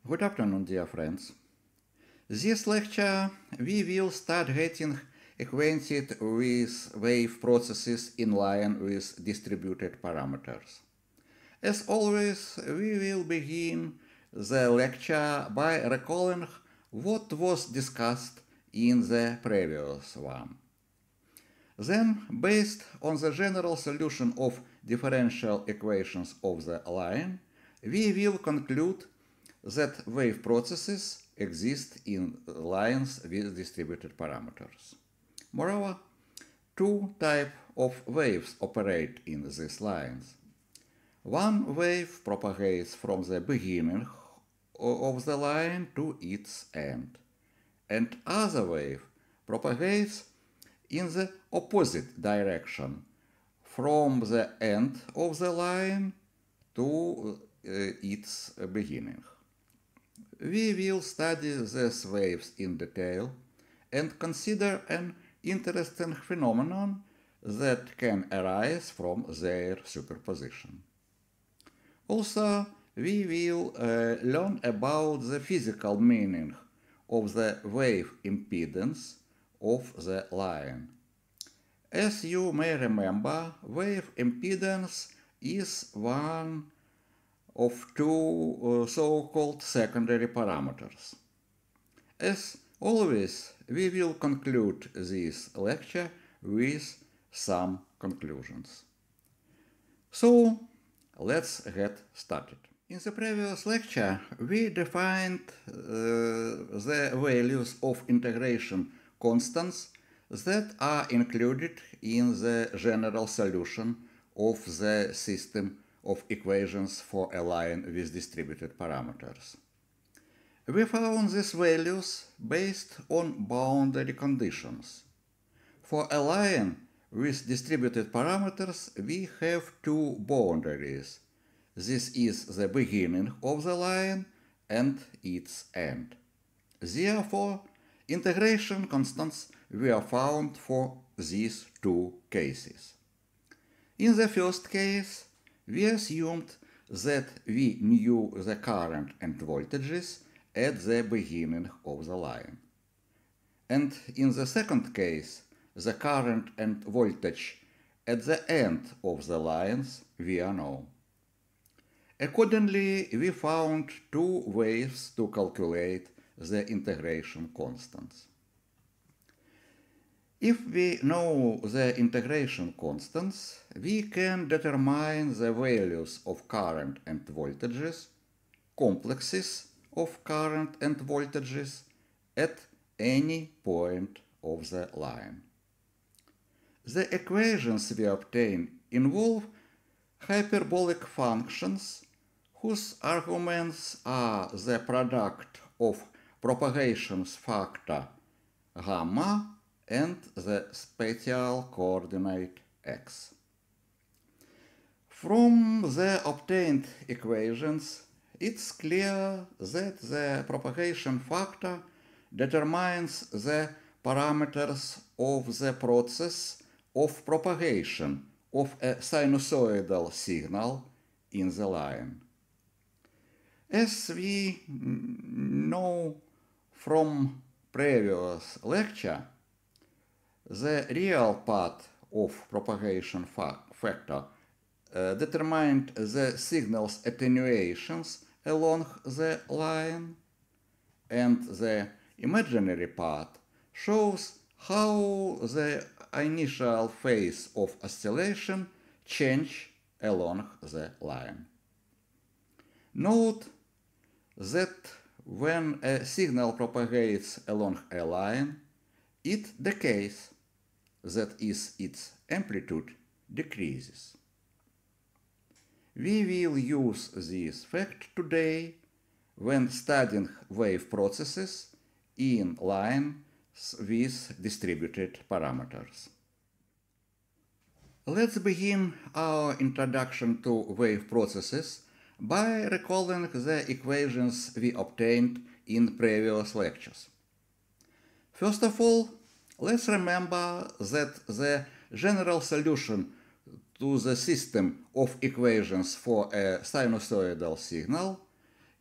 Good afternoon, dear friends. This lecture we will start getting acquainted with wave processes in line with distributed parameters. As always, we will begin the lecture by recalling what was discussed in the previous one. Then, based on the general solution of differential equations of the line, we will conclude that wave processes exist in lines with distributed parameters. Moreover, two types of waves operate in these lines. One wave propagates from the beginning of the line to its end, and other wave propagates in the opposite direction from the end of the line to its beginning. We will study these waves in detail and consider an interesting phenomenon that can arise from their superposition. Also, we will learn about the physical meaning of the wave impedance of the line. As you may remember, wave impedance is one of two so-called secondary parameters. As always, we will conclude this lecture with some conclusions. So, let's get started. In the previous lecture, we defined the values of integration constants that are included in the general solution of the system of equations for a line with distributed parameters. We found these values based on boundary conditions. For a line with distributed parameters, we have two boundaries. This is the beginning of the line and its end. Therefore, integration constants were found for these two cases. In the first case, we assumed that we knew the current and voltages at the beginning of the line. And in the second case, the current and voltage at the end of the lines were known. Accordingly, we found two ways to calculate the integration constants. If we know the integration constants, we can determine the values of current and voltages, complexes of current and voltages, at any point of the line. The equations we obtain involve hyperbolic functions whose arguments are the product of propagation factor gamma and the spatial coordinate x. From the obtained equations, it's clear that the propagation factor determines the parameters of the process of propagation of a sinusoidal signal in the line. As we know from previous lecture, the real part of propagation factor determined the signal's attenuations along the line, and the imaginary part shows how the initial phase of oscillation changes along the line. Note that when a signal propagates along a line, it decays, that is, its amplitude decreases. We will use this fact today when studying wave processes in lines with distributed parameters. Let's begin our introduction to wave processes by recalling the equations we obtained in previous lectures. First of all, let's remember that the general solution to the system of equations for a sinusoidal signal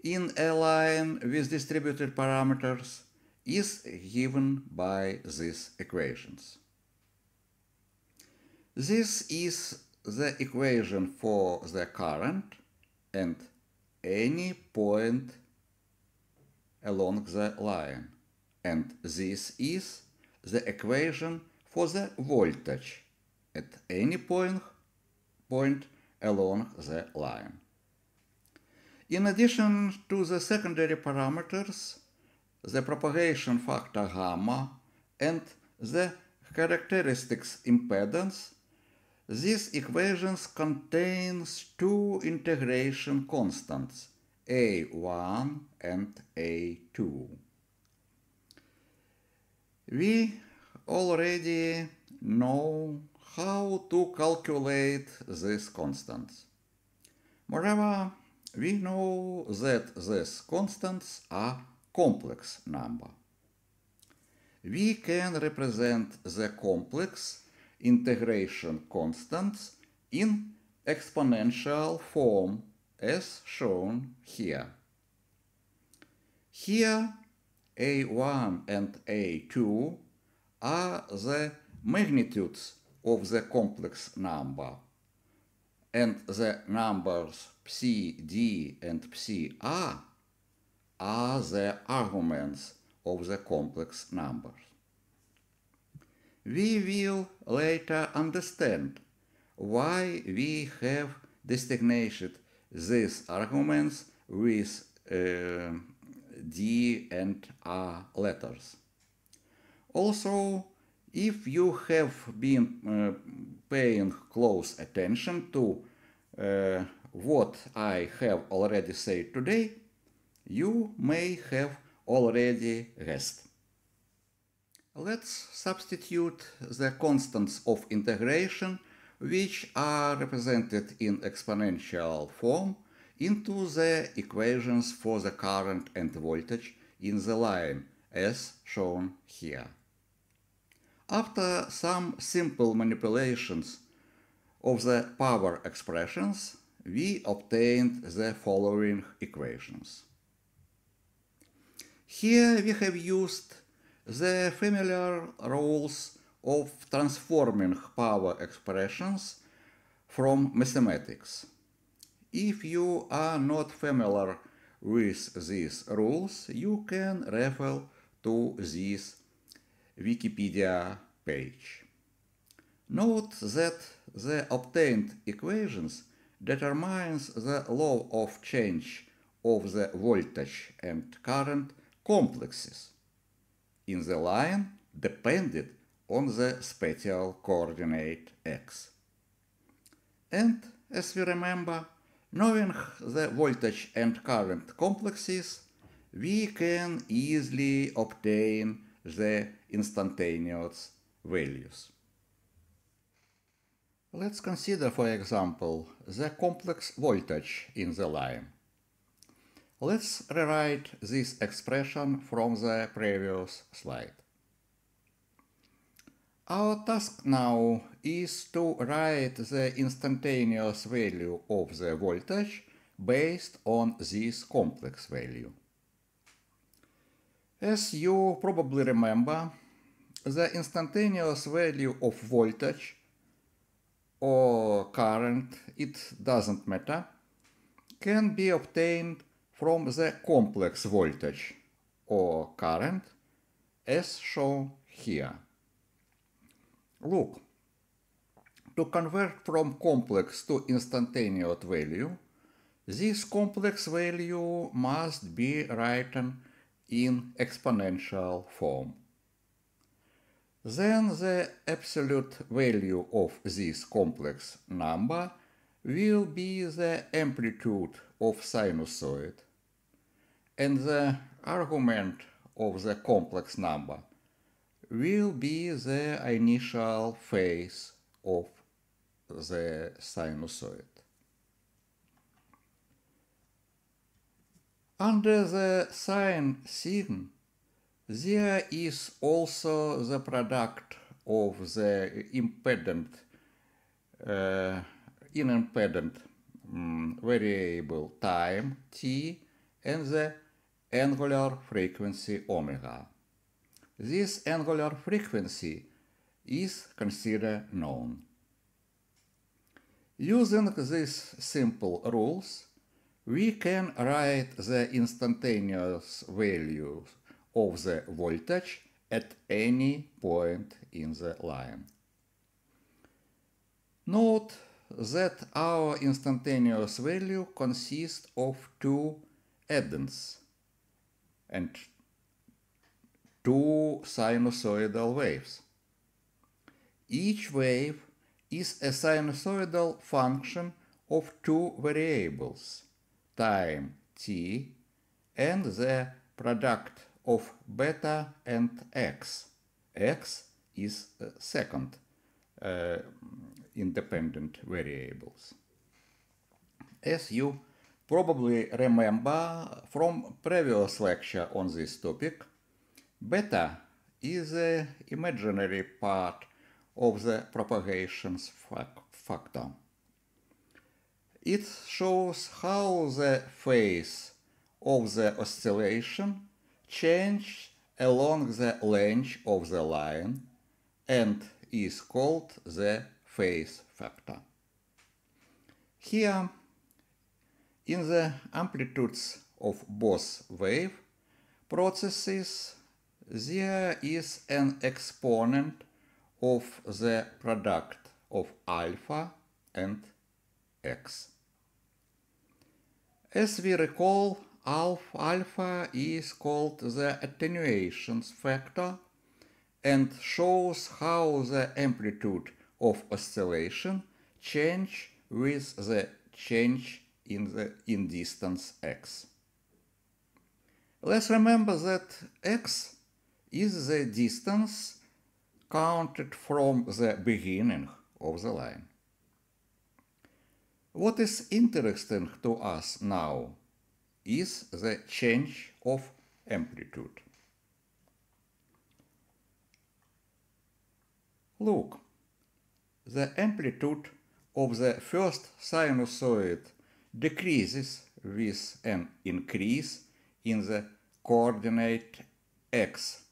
in a line with distributed parameters is given by these equations. This is the equation for the current and any point along the line, and this is the equation for the voltage at any point along the line. In addition to the secondary parameters, the propagation factor gamma and the characteristics impedance, these equations contains two integration constants, A1 and A2. We already know how to calculate these constants. Moreover, we know that these constants are complex number. We can represent the complex integration constants in exponential form as shown here. Here, A1 and A2 are the magnitudes of the complex number, and the numbers psi, d, and psi r are the arguments of the complex numbers. We will later understand why we have designated these arguments with D and R letters. Also, if you have been paying close attention to what I have already said today, you may have already guessed. Let's substitute the constants of integration, which are represented in exponential form, into the equations for the current and voltage in the line, as shown here. After some simple manipulations of the power expressions, we obtained the following equations. Here we have used the familiar rules of transforming power expressions from mathematics. If you are not familiar with these rules, you can refer to this Wikipedia page. Note that the obtained equations determines the law of change of the voltage and current complexes in the line depended on the spatial coordinate x. And as we remember, knowing the voltage and current complexes, we can easily obtain the instantaneous values. Let's consider, for example, the complex voltage in the line. Let's rewrite this expression from the previous slide. Our task now is to write the instantaneous value of the voltage based on this complex value. As you probably remember, the instantaneous value of voltage or current, it doesn't matter, can be obtained from the complex voltage or current as shown here. Look, to convert from complex to instantaneous value, this complex value must be written in exponential form. Then the absolute value of this complex number will be the amplitude of sinusoid, and the argument of the complex number will be the initial phase of the sinusoid. Under the sine sign, there is also the product of the impedant variable time t and the angular frequency omega. This angular frequency is considered known. Using these simple rules, we can write the instantaneous value of the voltage at any point in the line. Note that our instantaneous value consists of two addends and two sinusoidal waves. Each wave is a sinusoidal function of two variables, time t and the product of beta and x. X is second independent variables. As you probably remember from previous lecture on this topic, beta is the imaginary part of the propagation factor. It shows how the phase of the oscillation changes along the length of the line and is called the phase factor. Here, in the amplitudes of both wave processes, there is an exponent of the product of alpha and x. As we recall, alpha is called the attenuation factor and shows how the amplitude of oscillation change with the change in distance x. Let's remember that x is the distance counted from the beginning of the line. What is interesting to us now is the change of amplitude. Look, the amplitude of the first sinusoid decreases with an increase in the coordinate x,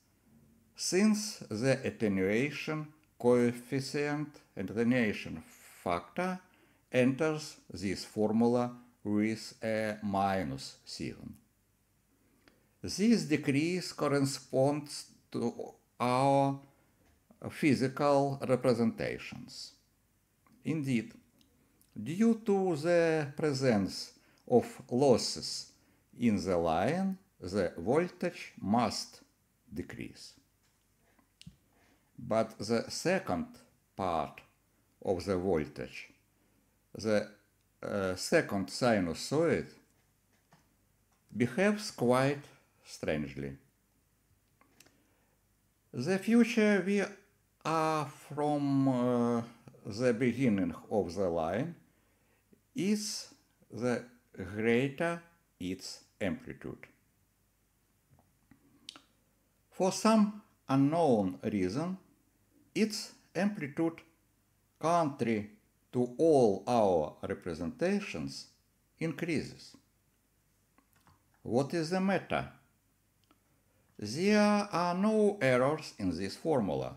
since the attenuation coefficient and attenuation factor enters this formula with a minus sign. This decrease corresponds to our physical representations. Indeed, due to the presence of losses in the line, the voltage must decrease. But the second part of the voltage, the second sinusoid, behaves quite strangely. The future we are from the beginning of the line is the greater its amplitude. For some unknown reason, its amplitude, contrary to all our representations, increases. What is the matter? There are no errors in this formula.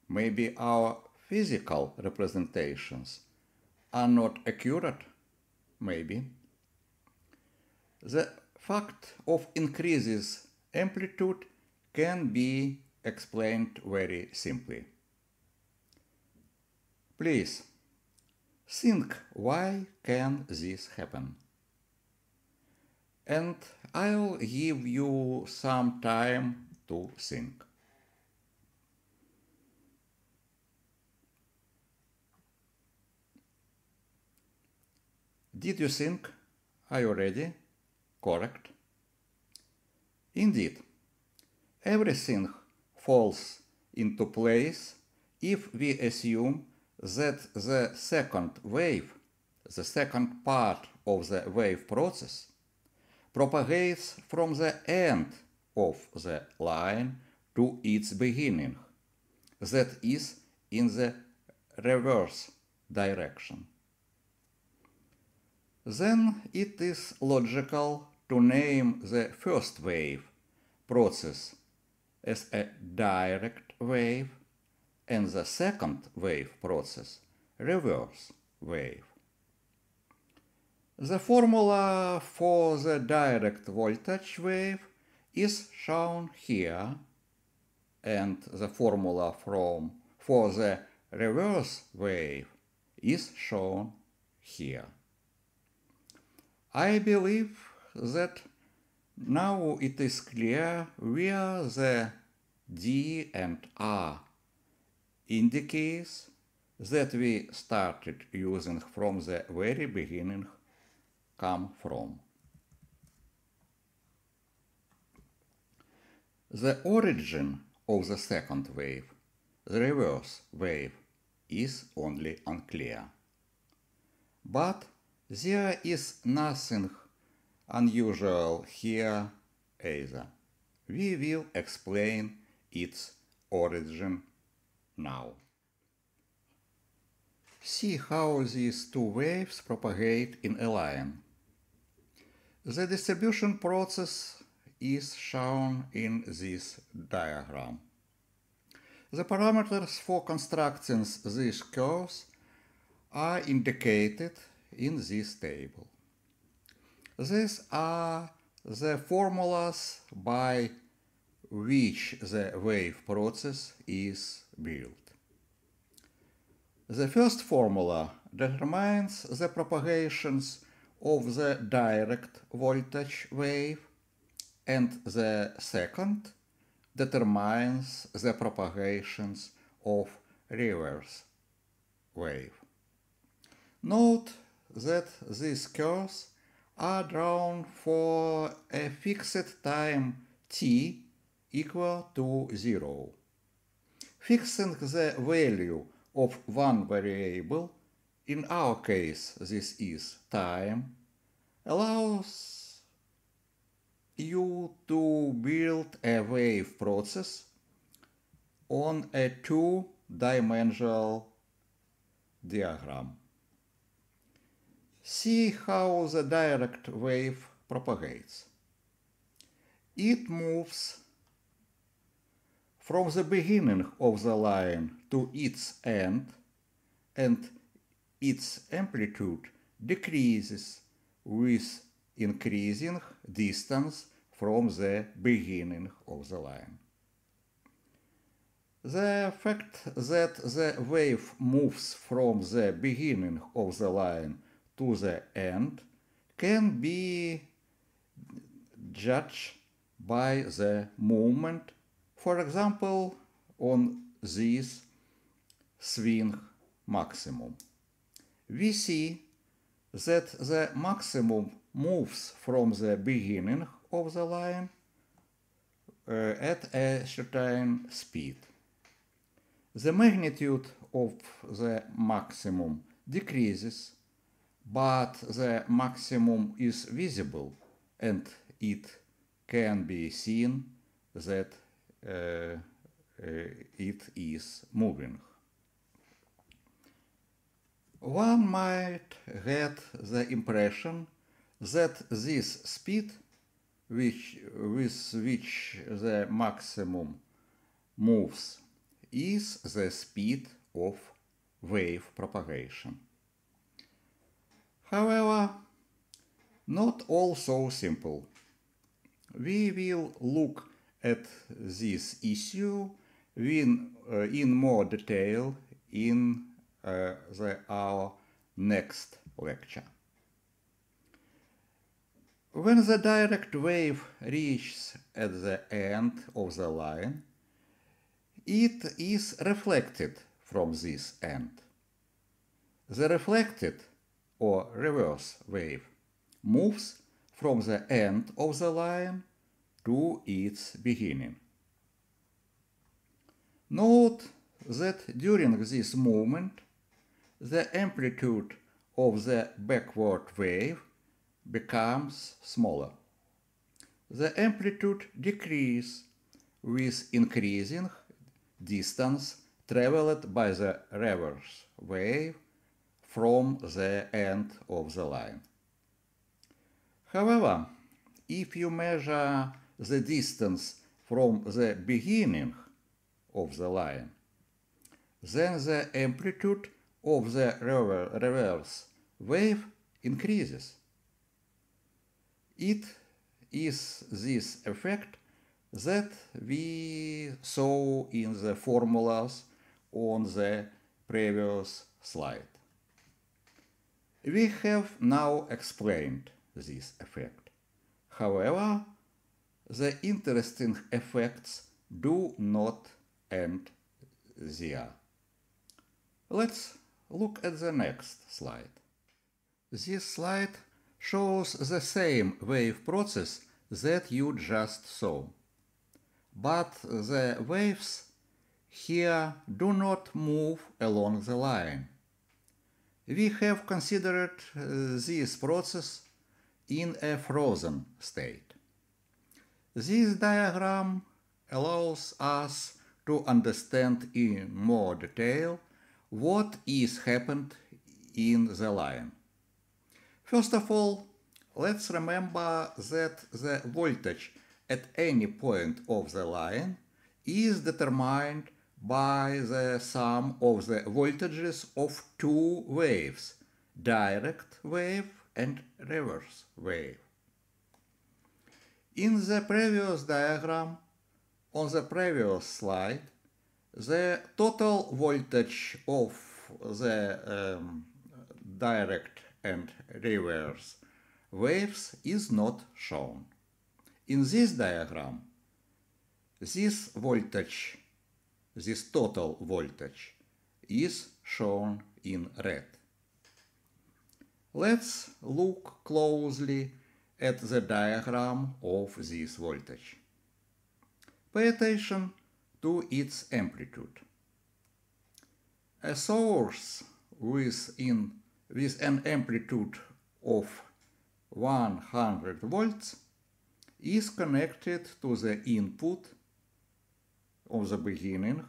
Maybe our physical representations are not accurate? Maybe. The fact of increases amplitude can be explained very simply. Please, think why can this happen? And I'll give you some time to think. Did you think? Are you ready? Correct. Indeed, everything falls into place if we assume that the second wave, the second part of the wave process, propagates from the end of the line to its beginning, that is, in the reverse direction. Then it is logical to name the first wave process as a direct wave and the second wave process reverse wave. The formula for the direct voltage wave is shown here, and the formula for the reverse wave is shown here. I believe that now it is clear where the D and R indices that we started using from the very beginning come from. The origin of the second wave, the reverse wave, is only unclear. But there is nothing unusual here either. We will explain its origin now. See how these two waves propagate in a line. The distribution process is shown in this diagram. The parameters for constructing these curves are indicated in this table. These are the formulas by which the wave process is built. The first formula determines the propagations of the direct voltage wave, and the second determines the propagations of reverse wave. Note that these curves are drawn for a fixed time t equal to 0. Fixing the value of one variable, in our case this is time, allows you to build a wave process on a two-dimensional diagram. See how the direct wave propagates. It moves from the beginning of the line to its end, and its amplitude decreases with increasing distance from the beginning of the line. The fact that the wave moves from the beginning of the line to the end can be judged by the movement, for example, on this swing maximum. We see that the maximum moves from the beginning of the line at a certain speed. The magnitude of the maximum decreases, but the maximum is visible, and it can be seen that it is moving. One might get the impression that this speed, with which the maximum moves, is the speed of wave propagation. However, not all so simple. We will look at this issue in more detail in our next lecture. When the direct wave reaches at the end of the line, it is reflected from this end. The reflected or reverse wave moves from the end of the line to its beginning. Note that during this movement, the amplitude of the backward wave becomes smaller. The amplitude decreases with increasing distance traveled by the reverse wave from the end of the line. However, if you measure the distance from the beginning of the line, then the amplitude of the reverse wave increases. It is this effect that we saw in the formulas on the previous slide. We have now explained this effect. However, the interesting effects do not end there. Let's look at the next slide. This slide shows the same wave process that you just saw. But the waves here do not move along the line. We have considered this process in a frozen state. This diagram allows us to understand in more detail what is happened in the line. First of all, let's remember that the voltage at any point of the line is determined by the sum of the voltages of two waves, direct wave and reverse wave. In the previous diagram, on the previous slide, the total voltage of the direct and reverse waves is not shown. In this diagram, this voltage, this total voltage, is shown in red. Let's look closely at the diagram of this voltage. Pay attention to its amplitude. A source with an amplitude of 100 volts is connected to the input of the beginning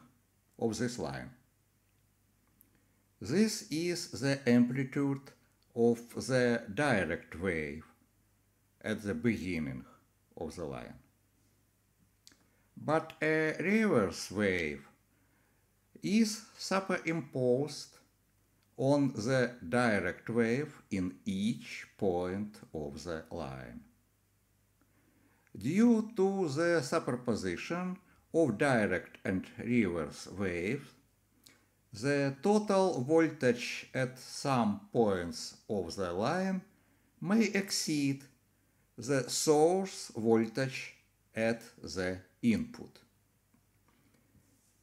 of this line. This is the amplitude of the direct wave at the beginning of the line. But a reverse wave is superimposed on the direct wave in each point of the line. Due to the superposition of direct and reverse waves, the total voltage at some points of the line may exceed the source voltage at the input.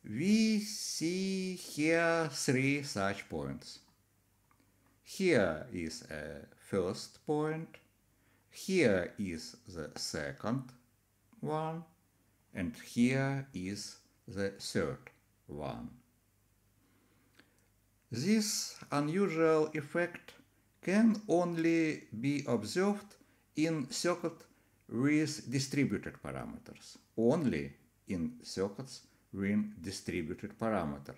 We see here three such points. Here is a first point, here is the second one, and here is the third one. This unusual effect can only be observed in circuits with distributed parameters, only in circuits with distributed parameter.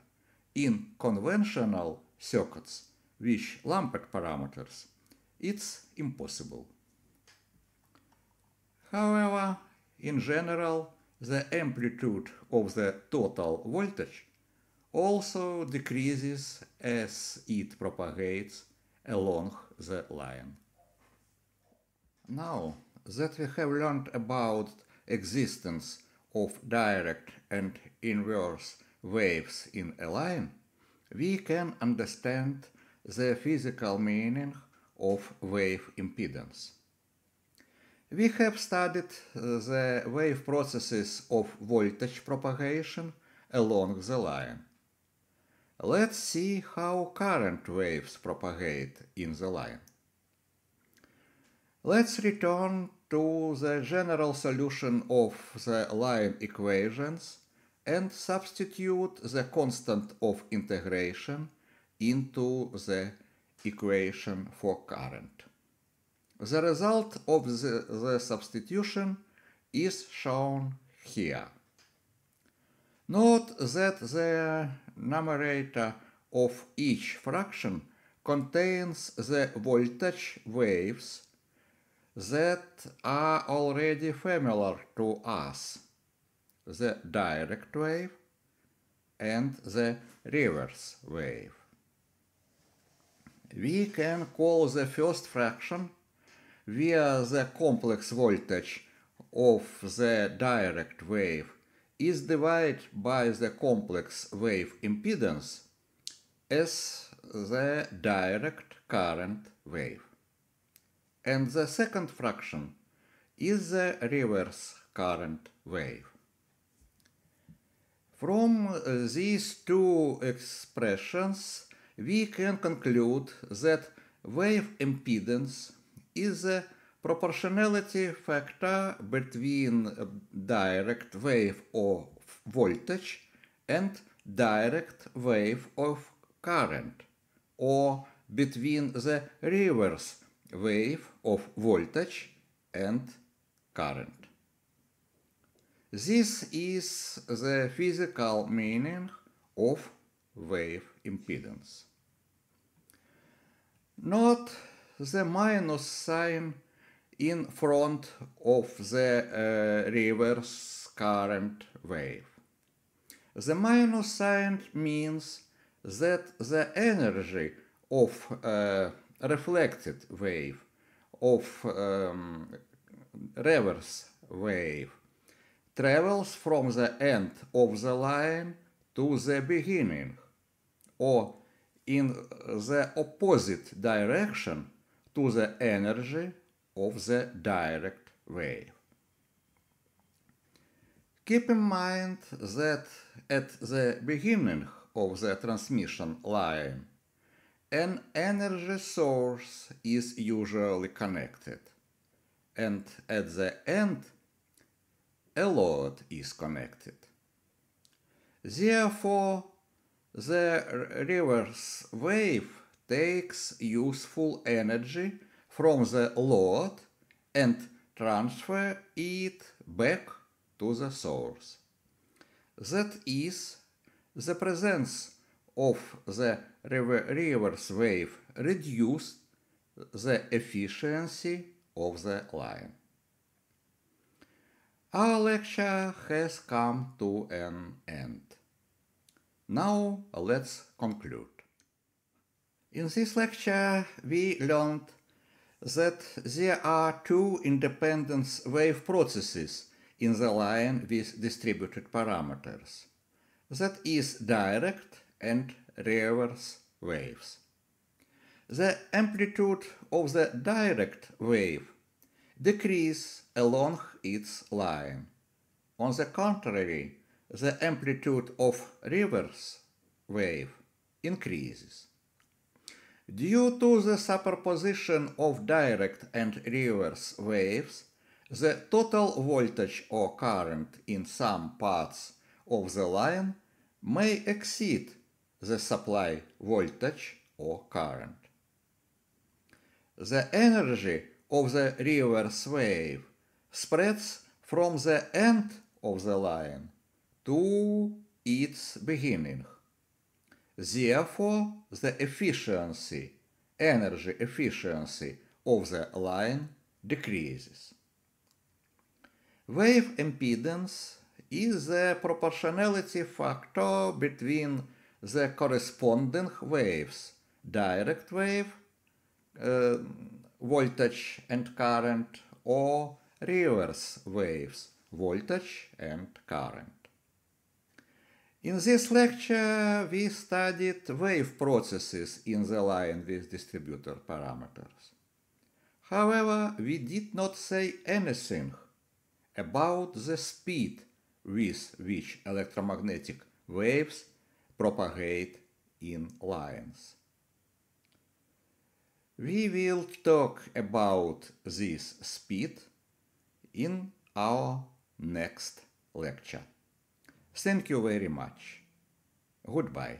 In conventional circuits with lumped parameters, it's impossible. However, in general, the amplitude of the total voltage also decreases as it propagates along the line. Now that we have learned about existence of direct and inverse waves in a line, we can understand the physical meaning of wave impedance. We have studied the wave processes of voltage propagation along the line. Let's see how current waves propagate in the line. Let's return to the general solution of the line equations and substitute the constant of integration into the equation for current. The result of the substitution is shown here. Note that the numerator of each fraction contains the voltage waves that are already familiar to us: the direct wave and the reverse wave. We can call the first fraction, where the complex voltage of the direct wave is divided by the complex wave impedance, as the direct current wave. And the second fraction is the reverse current wave. From these two expressions, we can conclude that wave impedance is a proportionality factor between direct wave of voltage and direct wave of current, or between the reverse wave of voltage and current. This is the physical meaning of wave impedance. Note the minus sign in front of the reverse current wave. The minus sign means that the energy of reflected wave, of reverse wave, travels from the end of the line to the beginning, or in the opposite direction to the energy of the direct wave. Keep in mind that at the beginning of the transmission line, an energy source is usually connected, and at the end, a load is connected. Therefore, the reverse wave takes useful energy from the load and transfers it back to the source. That is, the presence of the reverse wave reduces the efficiency of the line. Our lecture has come to an end. Now let's conclude. In this lecture, we learned that there are two independent wave processes in the line with distributed parameters. That is, direct and reverse waves. The amplitude of the direct wave decreases along its line. On the contrary, the amplitude of reverse wave increases. Due to the superposition of direct and reverse waves, the total voltage or current in some parts of the line may exceed the supply voltage or current. The energy of the reverse wave spreads from the end of the line to its beginning. Therefore, the energy efficiency of the line decreases. Wave impedance is the proportionality factor between the corresponding waves, direct wave, voltage and current, or reverse waves, voltage and current. In this lecture, we studied wave processes in the line with distributor parameters. However, we did not say anything about the speed with which electromagnetic waves propagate in lines. We will talk about this speed in our next lecture. Thank you very much. Goodbye.